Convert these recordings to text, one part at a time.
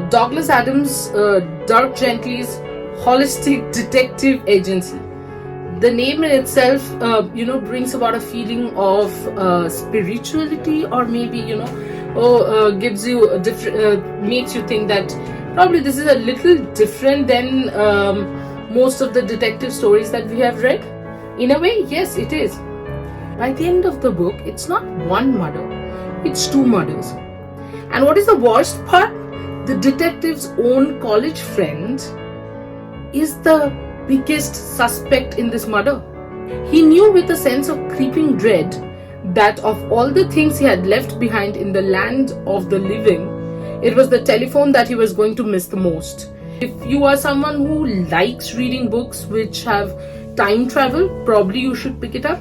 Douglas Adams' Dirk Gently's holistic detective agency. The name in itself, brings about a feeling of spirituality, or maybe gives you a different, makes you think that probably this is a little different than most of the detective stories that we have read. In a way, yes, it is. By the end of the book, it's not one murder, it's two murders. And what is the worst part? The detective's own college friend is the biggest suspect in this murder. He knew with a sense of creeping dread that of all the things he had left behind in the land of the living, it was the telephone that he was going to miss the most. If you are someone who likes reading books which have time travel, probably you should pick it up.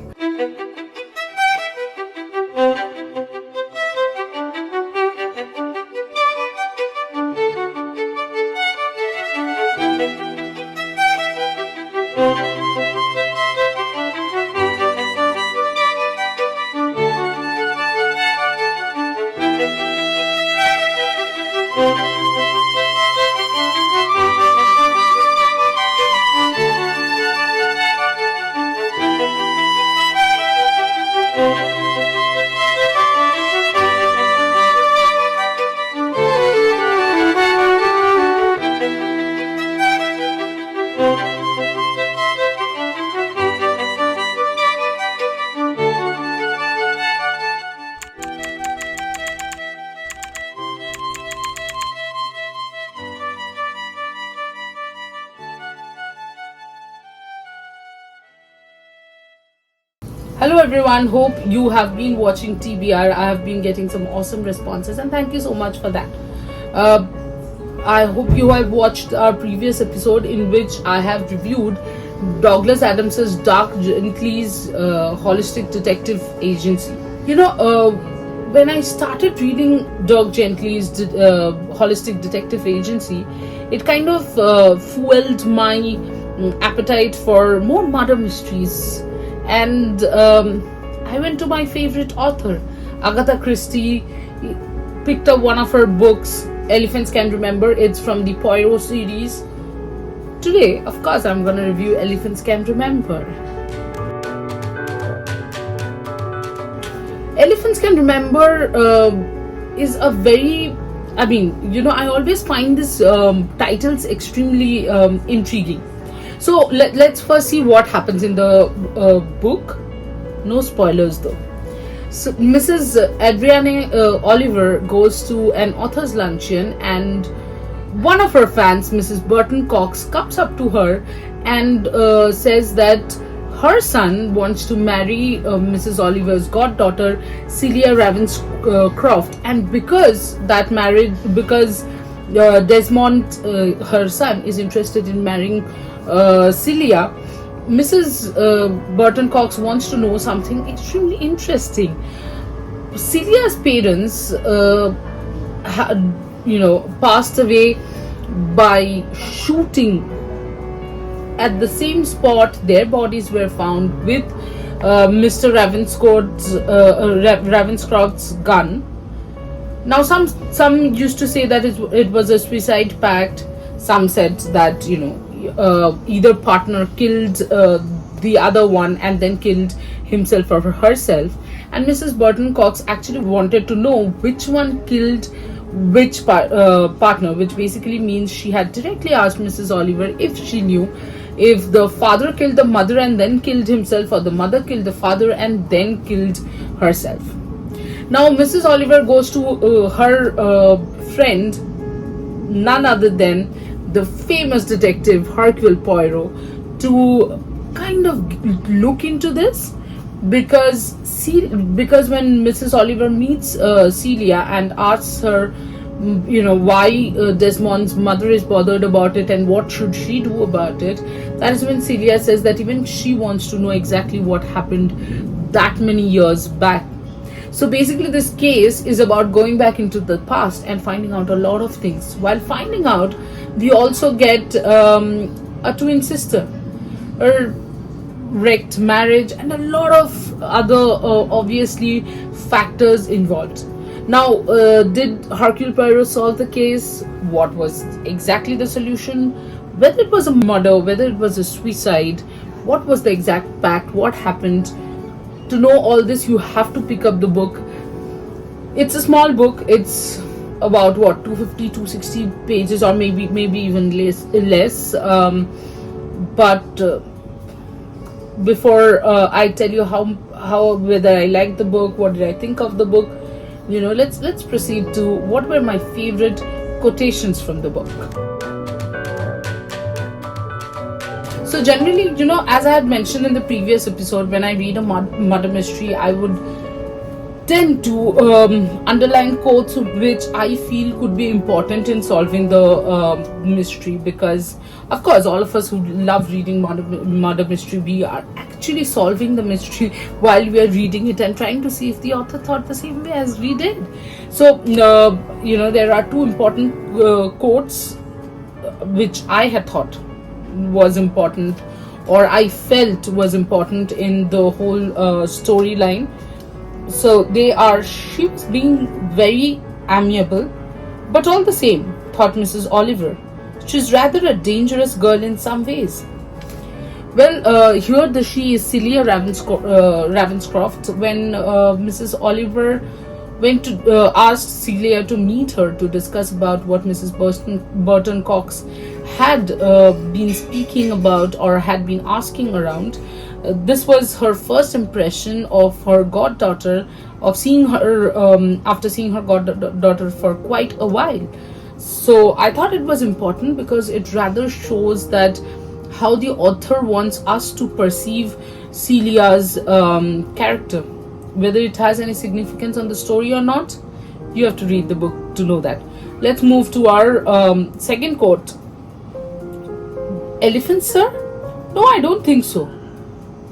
Hello everyone, hope you have been watching TBR. I have been getting some awesome responses and thank you so much for that. I hope you have watched our previous episode in which I have reviewed Douglas Adams' Dirk Gently's holistic detective agency. When I started reading Dirk Gently's holistic detective agency, it kind of fueled my appetite for more murder mysteries. And I went to my favorite author, Agatha Christie, picked up one of her books, Elephants Can Remember. It's from the Poirot series. Today, of course, I'm going to review Elephants Can Remember. Elephants Can Remember is a very, I always find these titles extremely intriguing. So let's first see what happens in the book. No spoilers though. So Mrs. Adrienne Oliver goes to an author's luncheon, and one of her fans, Mrs. Burton Cox, comes up to her and says that her son wants to marry Mrs. Oliver's goddaughter, Celia Ravenscroft, and because Desmond, her son, is interested in marrying Celia, Mrs. Burton Cox wants to know something extremely interesting. Celia's parents, passed away by shooting. At the same spot, their bodies were found with Mr. Ravenscroft's gun. Now, some used to say that it was a suicide pact. Some said that either partner killed the other one and then killed himself or herself. And Mrs. Burton Cox actually wanted to know which one killed which partner, which basically means she had directly asked Mrs. Oliver if she knew if the father killed the mother and then killed himself, or the mother killed the father and then killed herself. Now Mrs. Oliver goes to her friend, none other than the famous detective Hercule Poirot, to kind of look into this, because when Mrs. Oliver meets Celia and asks her why Desmond's mother is bothered about it and what should she do about it, that is when Celia says that even she wants to know exactly what happened that many years back. So basically this case is about going back into the past and finding out a lot of things. While finding out, we also get a twin sister, a wrecked marriage, and a lot of other obviously factors involved. Now, did Hercule Poirot solve the case? What was exactly the solution? Whether it was a murder, whether it was a suicide, what was the exact fact, what happened? To know all this, you have to pick up the book. It's a small book. It's about what, 250, 260 pages, or maybe even less. But before I tell you how whether I liked the book, what did I think of the book, let's proceed to what were my favorite quotations from the book. So generally, as I had mentioned in the previous episode, when I read a murder mystery, I would tend to underline quotes which I feel could be important in solving the mystery, because of course all of us who love reading murder mystery, we are actually solving the mystery while we are reading it and trying to see if the author thought the same way as we did. So there are two important quotes which I had thought was important, or I felt was important in the whole storyline. So they are: she was being very amiable, but all the same, thought Mrs. Oliver, she's rather a dangerous girl in some ways. Well, here the she is Celia Ravenscroft. When Mrs. Oliver went to asked Celia to meet her to discuss about what Mrs. Burton Cox had been speaking about or had been asking around. This was her first impression of her goddaughter, of seeing her after seeing her goddaughter for quite a while. So I thought it was important because it rather shows that how the author wants us to perceive Celia's character. Whether it has any significance on the story or not, you have to read the book to know that. Let's move to our second quote. Elephants, sir? No, I don't think so.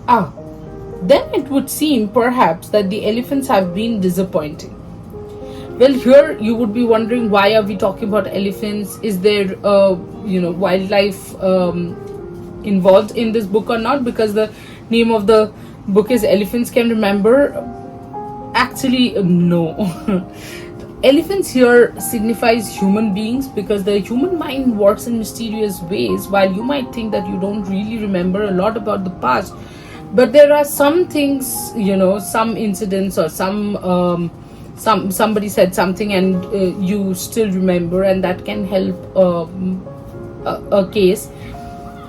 Ah, then it would seem perhaps that the elephants have been disappointing. Well, here you would be wondering, why are we talking about elephants? Is there wildlife involved in this book or not? Because the name of the book is Elephants Can Remember. Actually, no. Elephants here signifies human beings, because the human mind works in mysterious ways. While you might think that you don't really remember a lot about the past, but there are some things, some incidents, or somebody said something and you still remember, and that can help a case.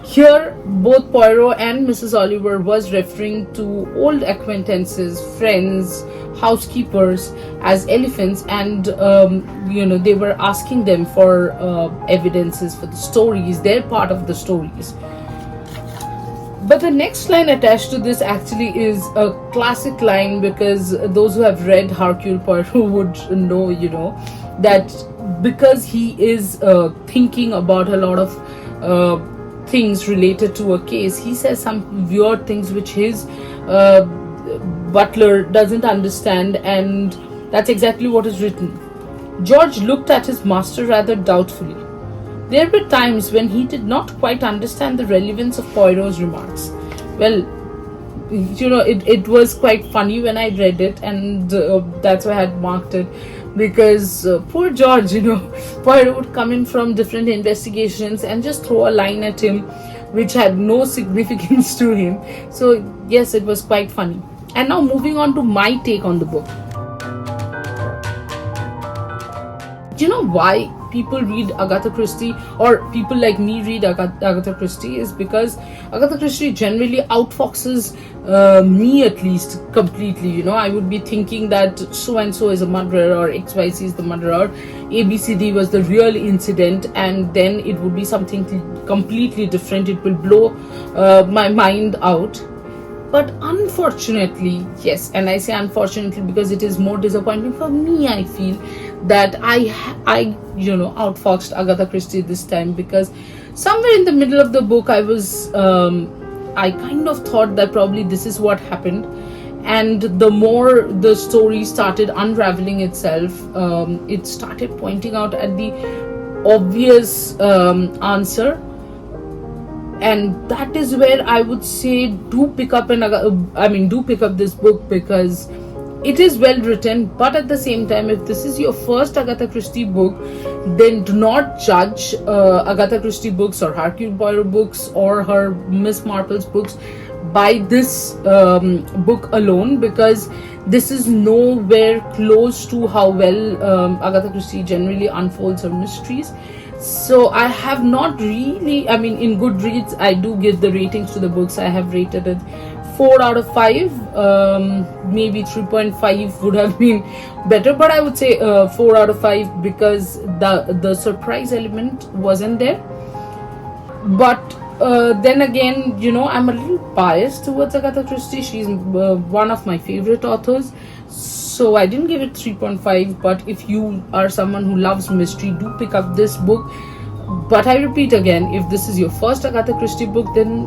Here both Poirot and Mrs. Oliver was referring to old acquaintances, friends, housekeepers as elephants, and they were asking them for evidences for the stories, their part of the stories. But the next line attached to this actually is a classic line, because those who have read Hercule Poirot would know, that because he is thinking about a lot of things related to a case, he says some weird things which his butler doesn't understand, and that's exactly what is written. George looked at his master rather doubtfully. There were times when he did not quite understand the relevance of Poirot's remarks. Well, it was quite funny when I read it, and that's why I had marked it, because poor George, Poirot would come in from different investigations and just throw a line at him which had no significance to him. So yes, it was quite funny. And now moving on to my take on the book. Do you know why people read Agatha Christie, or people like me read Agatha Christie? Is because Agatha Christie generally outfoxes me, at least completely. I would be thinking that so and so is a murderer, or XYZ is the murderer, ABCD was the real incident, and then it would be something completely different. It will blow my mind out. But unfortunately, yes, and I say unfortunately because it is more disappointing for me, I feel, that I outfoxed Agatha Christie this time, because somewhere in the middle of the book I kind of thought that probably this is what happened, and the more the story started unraveling itself, it started pointing out at the obvious answer. And that is where I would say do pick up this book, because it is well written, but at the same time, if this is your first Agatha Christie book, then do not judge Agatha Christie books or Hercule Poirot books or her Miss Marple's books by this book alone, because this is nowhere close to how well Agatha Christie generally unfolds her mysteries. So I have not really, I mean, in Goodreads, I do give the ratings to the books. I have rated it 4 out of 5. Maybe 3.5 would have been better, but I would say 4 out of 5, because the surprise element wasn't there. But then again, I'm a little biased towards Agatha Christie. She's one of my favorite authors, so I didn't give it 3.5. But if you are someone who loves mystery, do pick up this book. But I repeat again, if this is your first Agatha Christie book, then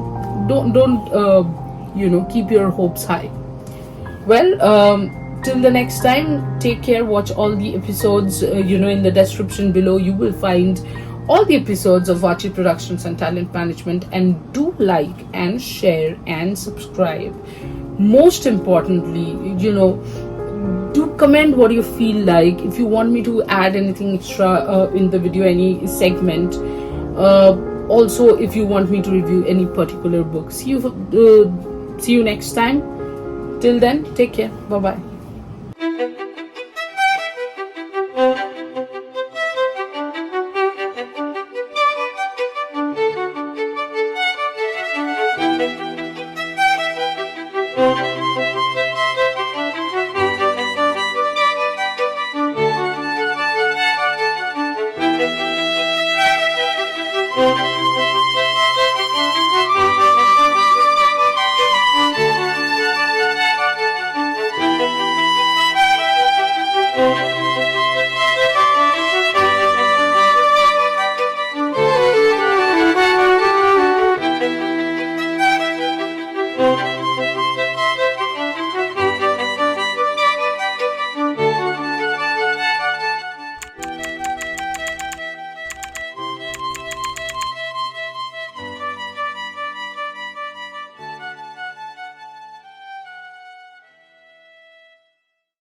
don't keep your hopes high. Well, till the next time, take care. Watch all the episodes. In the description below, you will find all the episodes of Vachi Productions and Talent Management, and do like and share and subscribe. Most importantly, do comment what you feel like. If you want me to add anything extra in the video, any segment, also if you want me to review any particular book. See you next time. Till then, take care. Bye bye.